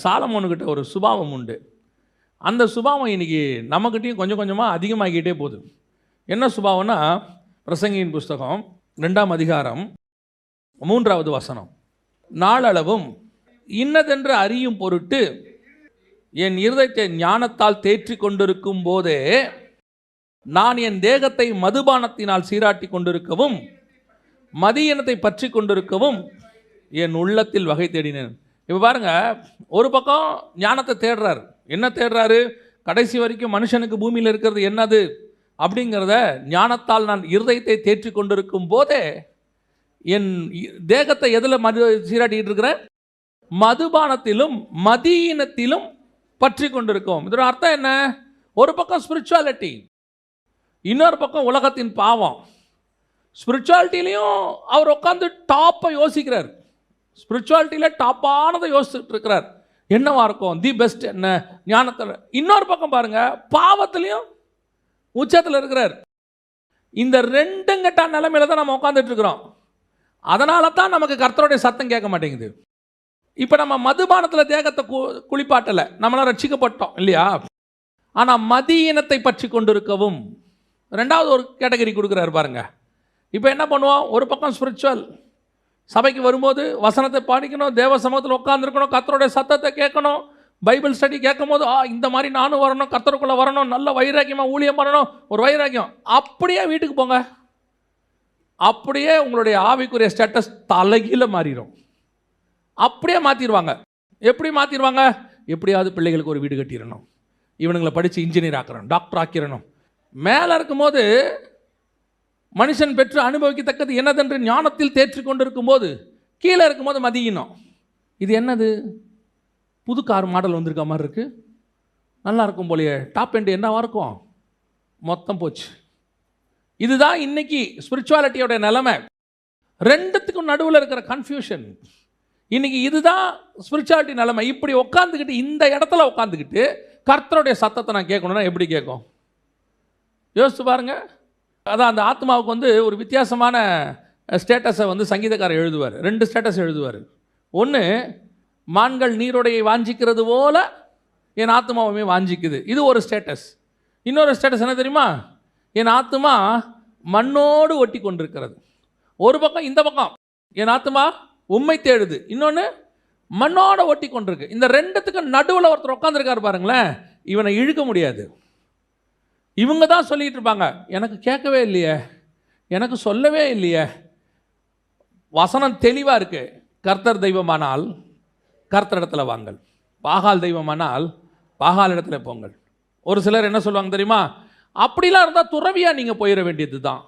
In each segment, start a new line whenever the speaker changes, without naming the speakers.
சாலமோனுக்கிட்ட ஒரு சுபாவம் உண்டு. அந்த சுபாவம் இன்னைக்கு நம்மக்கிட்டையும் கொஞ்சம் கொஞ்சமாக அதிகமாகிக்கிட்டே போகுது. என்ன சுபாவம்னா, பிரசங்கியின் புஸ்தகம் 2ஆம் அதிகாரம் 3வது வசனம். நாளளவும் இன்னதென்று அறியும் பொருட்டு என் இருதயத்தை ஞானத்தால் தேற்றி கொண்டிருக்கும் போதே நான் என் தேகத்தை மதுபானத்தினால் சீராட்டி கொண்டிருக்கவும் மதியினத்தை பற்றி கொண்டிருக்கவும் என் உள்ளத்தில் வகை தேடினேன். இப்போ பாருங்க, ஒரு பக்கம் ஞானத்தை தேடுறாரு. என்ன தேடுறாரு? கடைசி வரைக்கும் மனுஷனுக்கு பூமியில் இருக்கிறது என்னது அப்படிங்கிறத ஞானத்தால் நான் இருதயத்தை தேற்றி கொண்டிருக்கும் போதே என் தேகத்தை எதில் சீராட்டிக்கிட்டு இருக்கிறேன்? மதுபானத்திலும் மதியினத்திலும் பற்றி கொண்டிருக்கும். இதோட அர்த்தம் என்ன? ஒரு பக்கம் ஸ்பிரிச்சுவாலிட்டி, இன்னொரு பக்கம் உலகத்தின் பாவம். ஸ்பிரிச்சுவாலிட்டிலையும் அவர் உட்காந்து டாப்பை யோசிக்கிறார். ஸ்பிரிச்சுவாலிட்டியில் டாப்பானதை யோசிச்சுட்டு இருக்கிறார். என்னவா இருக்கும்? தி பெஸ்ட் என்ன? ஞானத்தில். இன்னொரு பக்கம் பாருங்க, பாவத்திலையும் உச்சத்தில் இருக்கிறார். இந்த ரெண்டும் கெட்ட நிலைமையில தான் நம்ம உட்காந்துட்டு இருக்கிறோம். அதனால தான் நமக்கு கர்த்தருடைய சத்தம் கேட்க மாட்டேங்குது. இப்போ நம்ம மதுபானத்தில் தேகத்தை குளிப்பாட்டலை, நம்மளாம் ரட்சிக்கப்பட்டோம் இல்லையா? ஆனால் மதியினத்தை பற்றி கொண்டிருக்கவும் ரெண்டாவது ஒரு கேட்டகரி கொடுக்குறாரு பாருங்க. இப்போ என்ன பண்ணுவோம்? ஒரு பக்கம் ஸ்பிரிச்சுவல், சபைக்கு வரும்போது வசனத்தை பாடிக்கணும், தேவ சமூகத்தில் உட்காந்துருக்கணும், கர்த்தருடைய சத்தத்தை கேட்கணும், பைபிள் ஸ்டடி கேட்கும் போது இந்த மாதிரி நானும் வரணும், கர்த்தருக்குள்ளே வரணும், நல்ல வைராக்கியமாக ஊழியம் பண்ணணும், ஒரு வைராக்கியம். அப்படியே வீட்டுக்கு போங்க, அப்படியே உங்களுடைய ஆவிக்குரிய ஸ்டேட்டஸ் தலைகீழ மாறிடும். அப்படியே மாற்றிடுவாங்க. எப்படி மாற்றிடுவாங்க? எப்படியாவது பிள்ளைகளுக்கு ஒரு வீடு கட்டிடணும், இவனுங்களை படித்து இன்ஜினியர் ஆக்கிறணும், டாக்டர் ஆக்கிடணும். மேலே இருக்கும்போது மனுஷன் பெற்று அனுபவிக்கத்தக்கது என்னதென்று ஞானத்தில் தேற்றி கொண்டிருக்கும் போது கீழே இருக்கும்போது மதியினம். இது என்னது? புது கார் மாடல் வந்திருக்க மாதிரி இருக்குது, நல்லா இருக்கும் போலையே, டாப் எண்ட் என்னவா இருக்கும்? மொத்தம் போச்சு. இதுதான் இன்னைக்கு ஸ்பிரிச்சுவாலிட்டியோட நிலைமை. ரெண்டுத்துக்கும் நடுவில் இருக்கிற கன்ஃபியூஷன் இன்னைக்கு இதுதான் ஸ்பிரிச்சுவாலிட்டி நிலைமை. இப்படி உட்காந்துக்கிட்டு, இந்த இடத்துல உட்காந்துக்கிட்டு கர்த்தருடைய சத்தத்தை நான் கேட்கணும்னா எப்படி கேட்கும்? யோசிச்சு பாருங்க. அதான் அந்த ஆத்மாவுக்கு ஒரு வித்தியாசமான ஸ்டேட்டஸை சங்கீதக்காரர் எழுதுவார். 2 ஸ்டேட்டஸ் எழுதுவார். ஒன்று, மான்கள் நீரோடையை வாஞ்சிக்கிறது போல என் ஆத்மாவுமே வாஞ்சிக்குது, இது ஒரு ஸ்டேட்டஸ். இன்னொரு ஸ்டேட்டஸ் என்ன தெரியுமா? என் ஆத்மா மண்ணோடு ஒட்டி கொண்டிருக்கிறது. ஒரு பக்கம், இந்த பக்கம் என் ஆத்மா உம்மை தேடுது, இன்னொன்று மண்ணோட ஒட்டி கொண்டிருக்கு. இந்த ரெண்டுத்துக்கு நடுவில் ஒருத்தர் உட்காந்துருக்காரு பாருங்களேன், இவனை இழுக்க முடியாது. இவங்க தான் சொல்லிகிட்டு இருப்பாங்க, எனக்கு கேட்கவே இல்லையே, எனக்கு சொல்லவே இல்லையே. வசனம் தெளிவாக இருக்கு. கர்த்தர் தெய்வமானால் கர்த்தர் இடத்துல வாங்கள், பாகால் தெய்வமானால் பாகால் இடத்துல போங்கள். ஒரு சிலர் என்ன சொல்லுவாங்க தெரியுமா? அப்படிலாம் இருந்தால் துறவியாக நீங்கள் போயிட வேண்டியது தான்,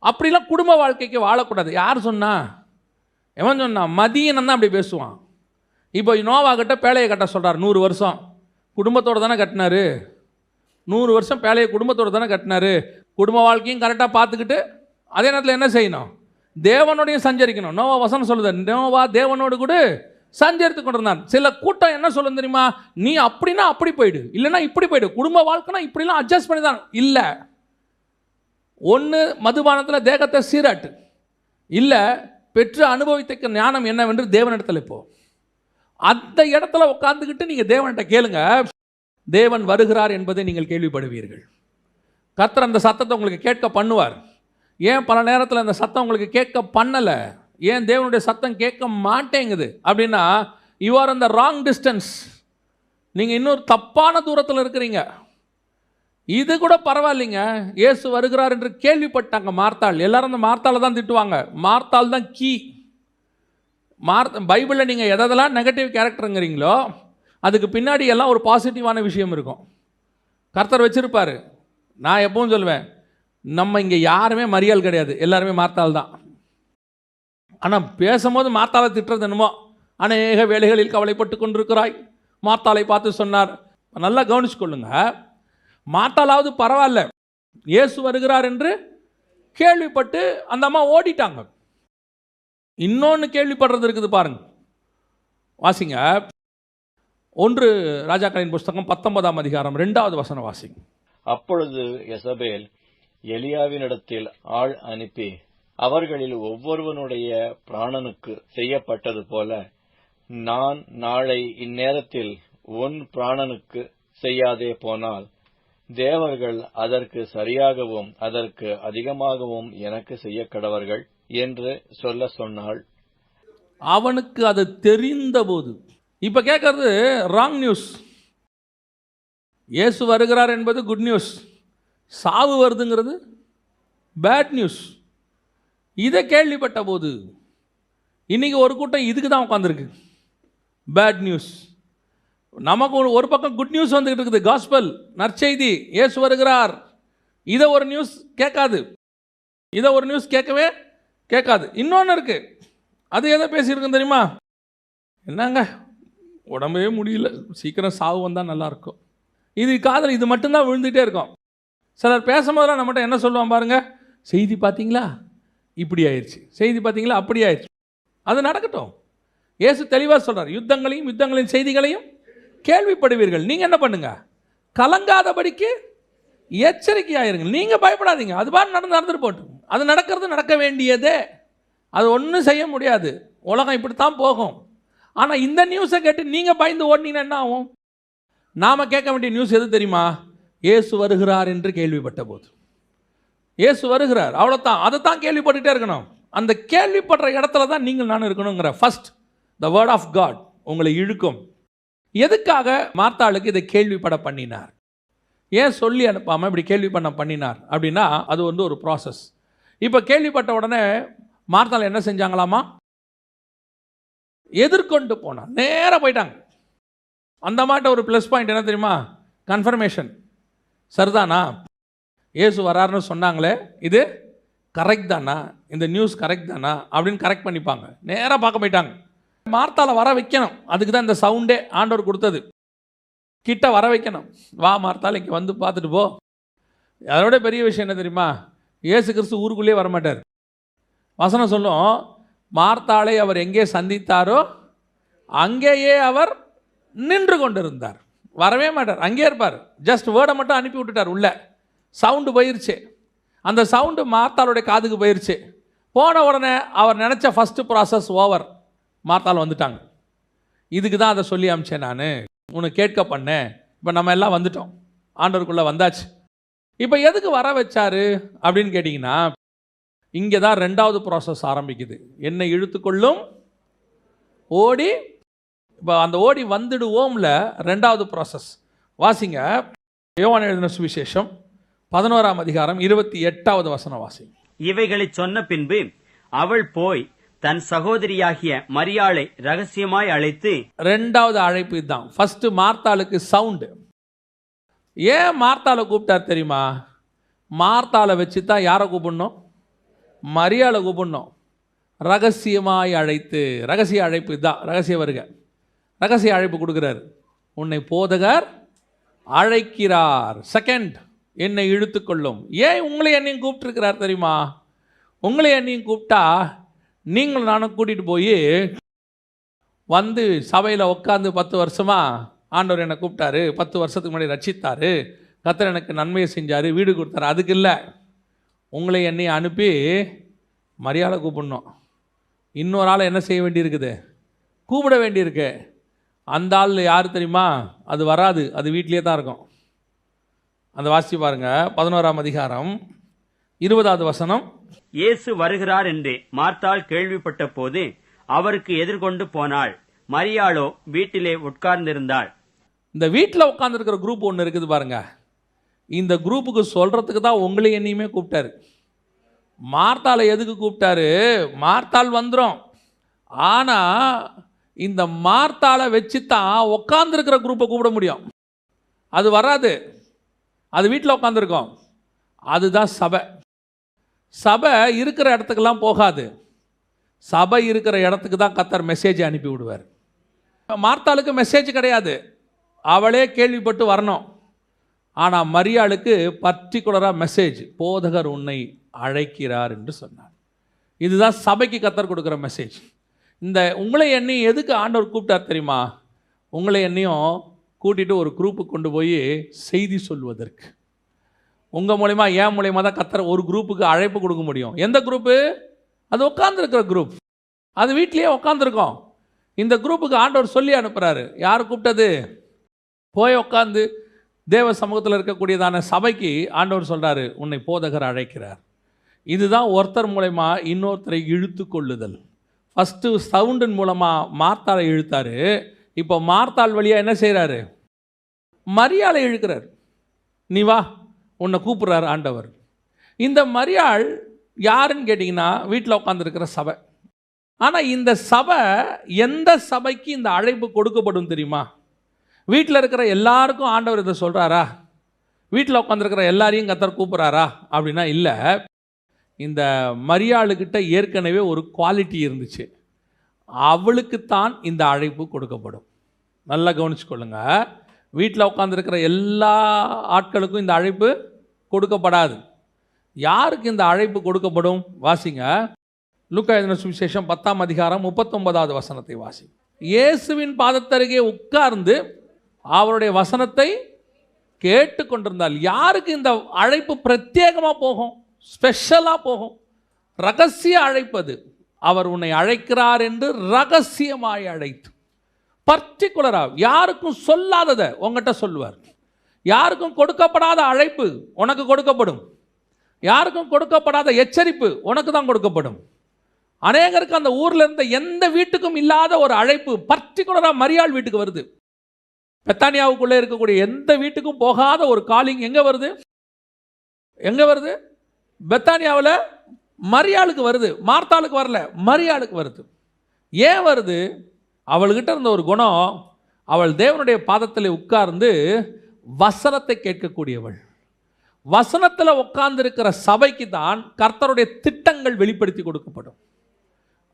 அப்படிலாம் குடும்ப வாழ்க்கைக்கு வாழக்கூடாது. யார் சொன்னா? எவன் சொன்னா? மதியனம் தான் அப்படி பேசுவான். இப்போ நோவா கிட்ட பேழையை கட்ட சொல்கிறார். 100 வருஷம் குடும்பத்தோடு தானே கட்டினாரு. 100 வருஷம் பேழையை குடும்பத்தோடு தானே கட்டினாரு. குடும்ப வாழ்க்கையும் கரெக்டாக பார்த்துக்கிட்டு அதே நேரத்தில் என்ன செய்யணும்? தேவனோடையும் சஞ்சரிக்கணும். நோவா வசனம் சொல்லுது, நோவா தேவனோடு கூட சஞ்சரித்து கொண்டிருந்தான். சில கூட்டம் என்ன சொல்லும் தெரியுமா? நீ அப்படின்னா அப்படி போயிடு, இல்லைன்னா இப்படி போயிடு, குடும்ப வாழ்க்கைனா இப்படிலாம் அட்ஜஸ்ட் பண்ணி தான். இல்லை, ஒன்று மதுபானத்தில் தேகத்தை சீராட்டு, இல்லை பெற்று அனுபவித்த ஞானம் என்னவென்று தேவனிடத்தில் இப்போ அந்த இடத்துல உட்காந்துக்கிட்டு நீங்கள் தேவன்கிட்ட கேளுங்க. தேவன் வருகிறார் என்பதை நீங்கள் கேள்விப்படுவீர்கள். கர்த்தர் அந்த சத்தத்தை உங்களுக்கு கேட்க பண்ணுவார். ஏன் பல நேரத்தில் அந்த சத்தம் உங்களுக்கு கேட்க பண்ணலை? ஏன் தேவனுடைய சத்தம் கேட்க மாட்டேங்குது அப்படின்னா, யூ ஆர் அந்த ராங் டிஸ்டன்ஸ். நீங்கள் இன்னொரு தப்பான தூரத்தில் இருக்கிறீங்க. இது கூட பரவாயில்லைங்க, இயேசு வருகிறார் என்று கேள்விப்பட்டாங்க மார்த்தாள். எல்லாரும் அந்த மார்த்தாளை தான் திட்டுவாங்க. மார்த்தாள் தான் கீ. பைபிளில் நீங்கள் எதெல்லாம் நெகட்டிவ் கேரக்டருங்கிறீங்களோ அதுக்கு பின்னாடி எல்லாம் ஒரு பாசிட்டிவான விஷயம் இருக்கும். கர்த்தர் வச்சிருப்பார். நான் எப்பவும் சொல்லுவேன், நம்ம இங்கே யாருமே மரியாள் கிடையாது, எல்லாருமே மார்த்தாள் தான். ஆனால் பேசும்போது மார்த்தாளை திட்டுறது என்னமோ, அநேக வேலைகளில் கவலைப்பட்டு கொண்டிருக்கிறாய், மார்த்தாளை பார்த்து சொன்னார். நல்லா கவனிச்சு கொள்ளுங்க. மார்த்தாளாவது பரவாயில்ல, இயேசு வருகிறார் என்று கேள்விப்பட்டு அந்த அம்மா ஓடிட்டாங்க. இன்னொன்று கேள்விப்படுறது இருக்குது பாருங்க, வாசிங்க. 1 ராஜாக்களின் புஸ்தகம் 19ஆம் அதிகாரம் 2வது வசனம் வாசிங்க.
அப்பொழுது யெசபேல் எலியாவினிடத்தில் ஆள் அனுப்பி, அவர்களில் ஒவ்வொருவனுடைய பிராணனுக்கு செய்யப்பட்டது போல நான் நாளை இந்நேரத்தில் உன் பிராணனுக்கு செய்யாதே போனால் தேவர்கள் அதற்கு சரியாகவும் அதற்கு அதிகமாகவும் எனக்கு செய்யக்கடவர்கள் என்று சொல்ல சொன்னாள்.
அவனுக்கு அது தெரிந்த போது. இப்ப கேட்கறது ராங் நியூஸ். இயேசு வருகிறார் என்பது குட் நியூஸ், சாவு வருதுங்கிறது பேட் நியூஸ். இதை கேள்விப்பட்ட போது இன்னைக்கு ஒரு கூட்டம் இதுக்கு தான் உட்காந்துருக்கு, பேட் நியூஸ். நமக்கு ஒரு பக்கம் குட் நியூஸ் வந்துகிட்டு இருக்குது, காஸ்பல் நற்செய்தி, இயேசு வருகிறார். இதை ஒரு நியூஸ் கேட்காது, இதை ஒரு நியூஸ் கேட்கவே கேட்காது. இன்னொன்று இருக்கு, அது எதை பேசியிருக்குன்னு தெரியுமா? என்னங்க உடம்பே முடியல, சீக்கிரம் சாவு வந்தால் நல்லாயிருக்கும். இது காதல் இது மட்டும்தான் விழுந்துகிட்டே இருக்கும். சிலர் பேசும்போதெல்லாம் நம்மகிட்ட என்ன சொல்லுவான் பாருங்க, செய்தி பார்த்தீங்களா இப்படி ஆயிடுச்சு, செய்தி பார்த்தீங்களா அப்படி ஆயிடுச்சு. அது நடக்கட்டும். இயேசு தெளிவாக சொல்கிறார், யுத்தங்களின் செய்திகளையும் கேள்விப்படுவீர்கள். நீங்கள் என்ன பண்ணுங்க, கலங்காதபடிக்கு எச்சரிக்கையாயிருங்க. நீங்கள் பயப்படாதீங்க, அது பாட்டு நடந்துட்டு போட்டும். அது நடக்கிறது நடக்க வேண்டியதே, அது ஒன்றும் செய்ய முடியாது. உலகம் இப்படித்தான் போகும். ஆனால் இந்த நியூஸை கேட்டு நீங்கள் பயந்து ஓடினீங்கன்னா என்ன ஆகும்? நாம் கேட்க வேண்டிய நியூஸ் எது தெரியுமா? இயேசு வருகிறார் என்று கேள்விப்பட்ட போது, இயேசு வருகிறார், அவ்வளோதான். அதை தான் கேள்விப்பட்டுகிட்டே இருக்கணும். அந்த கேள்விப்படுற இடத்துல தான் நீங்கள் நானும் இருக்கணுங்கிற first the word of God உங்களை இழுக்கும். எதுக்காக மார்த்தாளுக்கு இதை கேள்விப்பட பண்ணினார்? ஏன் சொல்லி அனுப்பாமல் இப்படி கேள்வி பண்ணினார் அப்படின்னா, அது ஒரு ப்ராசஸ். இப்போ கேள்விப்பட்ட உடனே மார்த்தாள் என்ன செஞ்சாங்களாமா? எதிர்கொண்டு போனார், நேராக போயிட்டாங்க. அந்த மாட்ட ஒரு ப்ளஸ் பாயிண்ட் என்ன தெரியுமா? கன்ஃபர்மேஷன். சரிதானா, இயேசு வராருன்னு சொன்னாங்களே, இது கரெக்ட் தானா, இந்த நியூஸ் கரெக்ட் தானா அப்படின்னு கரெக்ட் பண்ணிப்பாங்க. நேராக பார்க்க போயிட்டாங்க. மார்த்தாளை வர வைக்கணும், அதுக்கு தான் இந்த சவுண்டே ஆண்டவர் கொடுத்தது. கிட்ட வர வைக்கணும். வா மார்த்தாள், இங்கே வந்து பார்த்துட்டு போ. அதோட பெரிய விஷயம் என்ன தெரியுமா? இயேசு கிறிஸ்து ஊருக்குள்ளேயே வரமாட்டார். வசனம் சொல்லும், மார்த்தாளை அவர் எங்கே சந்தித்தாரோ அங்கேயே அவர் நின்று கொண்டிருந்தார். வரவே மாட்டார், அங்கேயே இருப்பார். ஜஸ்ட் வேர்டை மட்டும் அனுப்பி விட்டுட்டார். உள்ள சவுண்டு போயிருச்சு, அந்த சவுண்டு மார்த்தாளுடைய காதுக்கு போயிருச்சு. போன உடனே அவர் நினச்ச ஃபஸ்ட்டு ப்ராசஸ் ஓவர். மார்த்தாள் வந்துட்டாங்க. இதுக்கு தான் அதை சொல்லி அமிச்சேன் நான், உனக்கு கேட்க பண்ணேன். இப்போ நம்ம எல்லாம் வந்துட்டோம், ஆண்டவருக்குள்ளே வந்தாச்சு. இப்போ எதுக்கு வர வச்சாரு அப்படின்னு கேட்டிங்கன்னா, இங்கே தான் ரெண்டாவது ப்ராசஸ் ஆரம்பிக்குது. என்னை இழுத்துக்கொள்ளும் ஓடி. இப்போ அந்த ஓடி வந்துடுவோம்ல ரெண்டாவது ப்ராசஸ். வாசிங்க, யோவான் எழுதின சுவிசேஷம் 11ஆம் அதிகாரம் 28வது வசனம் வாசிங்க.
இவைகளை சொன்ன பின்பு அவள் போய் தன் சகோதரியாகிய மரியாளை ரகசியமாய் அழைத்து. ரெண்டாவது
அழைப்பு இதுதான். ஃபர்ஸ்ட் மார்த்தாளுக்கு சவுண்டு. ஏன் மார்த்தாளை கூப்பிட்டார் தெரியுமா? மார்த்தாளை வச்சு தான் யாரை கூப்பிடணும்? மரியாளை கூப்பிடணும். ரகசியமாய் அழைத்து, ரகசிய அழைப்பு இதுதான், ரகசிய வருக, ரகசிய அழைப்பு கொடுக்குறாரு. உன்னை போதகர் அழைக்கிறார். செகண்ட், என்னை இழுத்துக்கொள்ளும். ஏன் உங்களை என்னையும் கூப்பிட்டுருக்கிறார் தெரியுமா? உங்களை என்னையும் கூப்பிட்டா நீங்களும் நானும் கூட்டிகிட்டு போய் வந்து சபையில் உட்காந்து 10 வருஷமாக ஆண்டவர் என்னை கூப்பிட்டாரு, 10 வருஷத்துக்கு முன்னாடி ரட்சித்தார், கர்த்தர் எனக்கு நன்மையை செஞ்சார், வீடு கொடுத்தாரு. அதுக்கு இல்லை, உங்களை என்னையும் அனுப்பி மரியாதை கூப்பிடணும். இன்னொரு ஆளை என்ன செய்ய வேண்டியிருக்குது? கூப்பிட வேண்டியிருக்கு. அந்த ஆள் யார் தெரியுமா? அது வராது, அது வீட்டிலே தான் இருக்கும். அந்த வாசிச்சு பாருங்க, 11ஆம் அதிகாரம் 20வது வசனம்.
இயேசு வருகிறார் என்று மார்த்தாள் கேள்விப்பட்ட போது அவருக்கு எதிர்கொண்டு போனாள். மரியாளோ வீட்டிலே உட்கார்ந்திருந்தாள்.
இந்த வீட்டில் உட்கார்ந்துருக்கிற குரூப் ஒன்று இருக்குது பாருங்க. இந்த குரூப்புக்கு சொல்கிறதுக்கு தான் உங்களை என்னையுமே கூப்பிட்டாரு. மார்த்தாளை எதுக்கு கூப்பிட்டாரு? மார்த்தாள் வந்துடும். ஆனால் இந்த மார்த்தாளை வச்சு தான் உட்காந்துருக்கிற குரூப்பை கூப்பிட முடியும். அது வராது, அது வீட்டில் உட்காந்துருக்கோம். அதுதான் சபை. சபை இருக்கிற இடத்துக்கெல்லாம் போகாது, சபை இருக்கிற இடத்துக்கு தான் கர்த்தர் மெசேஜ் அனுப்பி விடுவார். மார்த்தாளுக்கு மெசேஜ் கிடையாது, அவளே கேள்விப்பட்டு வரணும். ஆனால் மரியாளுக்கு பர்டிகுலராக மெசேஜ், போதகர் உன்னை அழைக்கிறார் என்று சொன்னார். இதுதான் சபைக்கு கர்த்தர் கொடுக்குற மெசேஜ். இந்த உங்களை என்னையும் எதுக்கு ஆண்டவர் கூப்பிட்டார் தெரியுமா? உங்களை என்னையும் கூட்டிகிட்டு ஒரு குரூப்புக்கு கொண்டு போய் செய்தி சொல்வதற்கு. உங்கள் மூலயமா, ஏன் மூலயமா தான் கர்த்தர் ஒரு குரூப்புக்கு அழைப்பு கொடுக்க முடியும். எந்த குரூப்பு? அது உட்காந்துருக்கிற குரூப், அது வீட்லேயே உட்காந்துருக்கோம். இந்த குரூப்புக்கு ஆண்டவர் சொல்லி அனுப்புகிறாரு. யார் கூப்பிட்டது? போய் உட்காந்து தேவ சமூகத்தில் இருக்கக்கூடியதான சபைக்கு ஆண்டவர் சொல்கிறாரு, உன்னை போதகர் அழைக்கிறார். இதுதான் ஒருத்தர் மூலமா இன்னொருத்தரை இழுத்து கொள்ளுதல். ஃபஸ்ட்டு சவுண்டின் மூலமாக மார்த்தாளை இழுத்தாரு. இப்போ மார்த்தாள் வழியாக என்ன செய்கிறாரு? மரியாளை இழுக்கிறார். நீ வா, உன்னை கூப்பிட்றாரு ஆண்டவர். இந்த மரியாள் யாருன்னு கேட்டிங்கன்னா வீட்டில் உட்காந்துருக்கிற சபை. ஆனால் இந்த சபை எந்த சபைக்கு இந்த அழைப்பு கொடுக்கப்படும் தெரியுமா? வீட்டில் இருக்கிற எல்லாருக்கும் ஆண்டவர் இதை சொல்கிறாரா? வீட்டில் உட்காந்துருக்கிற எல்லாரையும் கர்த்தர் கூப்பிட்றாரா அப்படின்னா இல்லை. இந்த மரியாளுக்கிட்ட ஏற்கனவே ஒரு குவாலிட்டி இருந்துச்சு. அவளுக்குத்தான் இந்த அழைப்பு கொடுக்கப்படும். நல்லா கவனிச்சுக்கொள்ளுங்க. வீட்டில் உட்காந்துருக்கிற எல்லா ஆட்களுக்கும் இந்த அழைப்பு கொடுக்கப்படாது. யாருக்கு இந்த அழைப்பு கொடுக்கப்படும்? வாசிங்க, லூக்கா எழுதின சுவிசேஷம் 10ஆம் அதிகாரம் 39வது வசனத்தை வாசி. இயேசுவின் பாதத்தருகே உட்கார்ந்து அவருடைய வசனத்தை கேட்டு கொண்டிருந்தால் யாருக்கு இந்த அழைப்பு பிரத்யேகமாக போகும்? ஸ்பெஷலாக போகும். ரகசிய அழைப்பது. அவர் உன்னை அழைக்கிறார் என்று ரகசியமாய் அழைத்து, பர்டிகுலராக யாருக்கும் சொல்லாததை உங்கள்கிட்ட சொல்லுவார். யாருக்கும் கொடுக்கப்படாத அழைப்பு உனக்கு கொடுக்கப்படும். யாருக்கும் கொடுக்கப்படாத எச்சரிப்பு உனக்கு தான் கொடுக்கப்படும். அநேகருக்கு அந்த ஊரில் இருந்த எந்த வீட்டுக்கும் இல்லாத ஒரு அழைப்பு பர்டிகுலராக மரியாள் வீட்டுக்கு வருது. பெத்தானியாவுக்குள்ளே இருக்கக்கூடிய எந்த வீட்டுக்கும் போகாத ஒரு காலிங் எங்கே வருது? எங்கே வருது? பெத்தானியாவில் மரியாளுக்கு வருது. மார்த்தாளுக்கு வரல, மரியாளுக்கு வருது. ஏன் வருது? அவள்கிட்ட இருந்த ஒரு குணம், அவள் தேவனுடைய பாதத்தில் உட்கார்ந்து வசனத்தை கேட்கக்கூடியவள். வசனத்தில் உட்கார்ந்திருக்கிற சபைக்கு தான் கர்த்தருடைய திட்டங்கள் வெளிப்படுத்தி கொடுக்கப்படும்.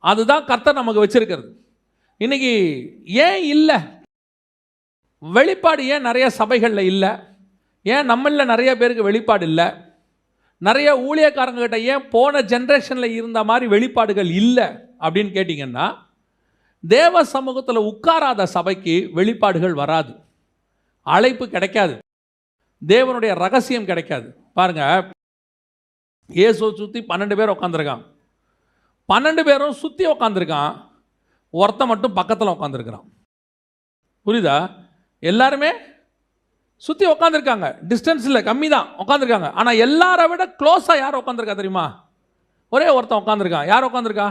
அதுதான் கர்த்தர் நமக்கு வச்சிருக்கிறது. இன்னைக்கு ஏன் இல்லை வெளிப்பாடு? ஏன் நிறைய சபைகளில் இல்லை? ஏன் நம்மளில் நிறைய பேருக்கு வெளிப்பாடு இல்லை? நிறைய ஊழியக்காரங்கிட்ட ஏன் போன ஜென்ரேஷனில் இருந்த மாதிரி வெளிப்பாடுகள் இல்லை அப்படின்னு கேட்டிங்கன்னா, தேவ சமூகத்தில் உட்காராத சபைக்கு வெளிப்பாடுகள் வராது, அழைப்பு கிடைக்காது, தேவனுடைய ரகசியம் கிடைக்காது. பாருங்க, இயேசுவை சுற்றி 12 பேர் உட்காந்துருக்கான். 12 பேரும் சுற்றி உட்காந்துருக்கான். ஒருத்தன் மட்டும் பக்கத்தில் உட்காந்துருக்கிறான். புரியுதா? எல்லாருமே சுற்றி உட்காந்துருக்காங்க. டிஸ்டன்ஸில் கம்மி தான் உட்காந்துருக்காங்க. ஆனால் எல்லாரை விட க்ளோஸாக யார் உட்காந்துருக்கா தெரியுமா? ஒரே ஒருத்தன் உட்காந்துருக்கான். யார் உட்காந்துருக்கா?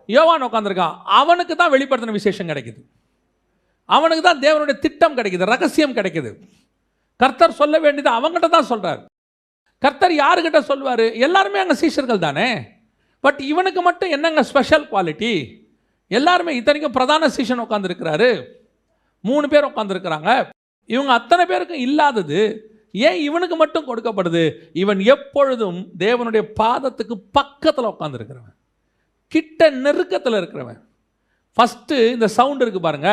யோவான் உட்காந்துருக்கான். அவனுக்கு தான் வெளிப்படுத்தின விசேஷம் கிடைக்குது. அவனுக்கு தான் தேவனுடைய திட்டம் கிடைக்குது, ரகசியம் கிடைக்குது. கர்த்தர் சொல்ல வேண்டியது அவங்ககிட்ட தான் சொல்கிறார். கர்த்தர் யாருக்கிட்ட சொல்வார்? எல்லாருமே அங்கே சீஷர்கள் தானே. பட் இவனுக்கு மட்டும் என்னங்க ஸ்பெஷல் குவாலிட்டி? எல்லாருமே, இத்தனைக்கும் பிரதான சீஷன் உட்காந்துருக்கிறாரு, 3 பேர் உட்காந்துருக்கிறாங்க. இவங்க அத்தனை பேருக்கும் இல்லாதது ஏன் இவனுக்கு மட்டும் கொடுக்கப்படுது? இவன் எப்பொழுதும் தேவனுடைய பாதத்துக்கு பக்கத்தில் உட்காந்துருக்கிறவன், கிட்ட நெருக்கத்தில் இருக்கிறவன். ஃபஸ்ட்டு இந்த சவுண்ட் இருக்குது பாருங்க,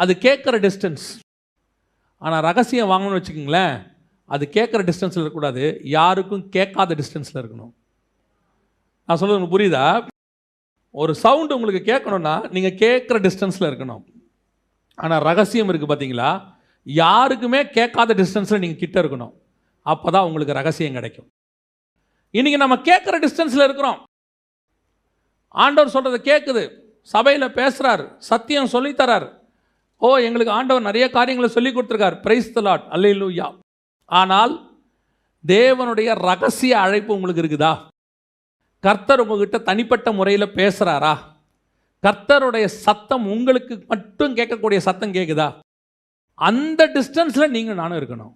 அது கேட்குற டிஸ்டன்ஸ். ஆனால் ரகசியம் வாங்கணும்னு வச்சுக்கோங்களேன், அது கேட்குற டிஸ்டன்ஸில் இருக்கக்கூடாது, யாருக்கும் கேட்காத டிஸ்டன்ஸில் இருக்கணும். நான் சொல்கிறது உங்களுக்கு புரியுதா? ஒரு சவுண்டு உங்களுக்கு கேட்கணும்னா நீங்கள் கேட்குற டிஸ்டன்ஸில் இருக்கணும். ஆனால் ரகசியம் இருக்குது பார்த்தீங்களா, யாருக்குமே கேட்காத டிஸ்டன்ஸில் நீங்கள் கிட்ட இருக்கணும். அப்போ தான் உங்களுக்கு ரகசியம் கிடைக்கும். இன்றைக்கி நம்ம கேட்குற டிஸ்டன்ஸில் இருக்கிறோம். ஆண்டவர் சொல்கிறத கேட்குது, சபையில் பேசுகிறார், சத்தியம் சொல்லித்தரார். ஓ, எங்களுக்கு ஆண்டவர் நிறைய காரியங்களை சொல்லி கொடுத்துருக்கார், பிரைஸ் தி லார்ட், அல்லேலூயா. ஆனால் தேவனுடைய ரகசிய அழைப்பு உங்களுக்கு இருக்குதா? கர்த்தர் உங்ககிட்ட தனிப்பட்ட முறையில் பேசுகிறாரா? கர்த்தருடைய சத்தம் உங்களுக்கு மட்டும் கேட்கக்கூடிய சத்தம் கேட்குதா? அந்த டிஸ்டன்ஸில் நீங்கள் நானும் இருக்கணும்.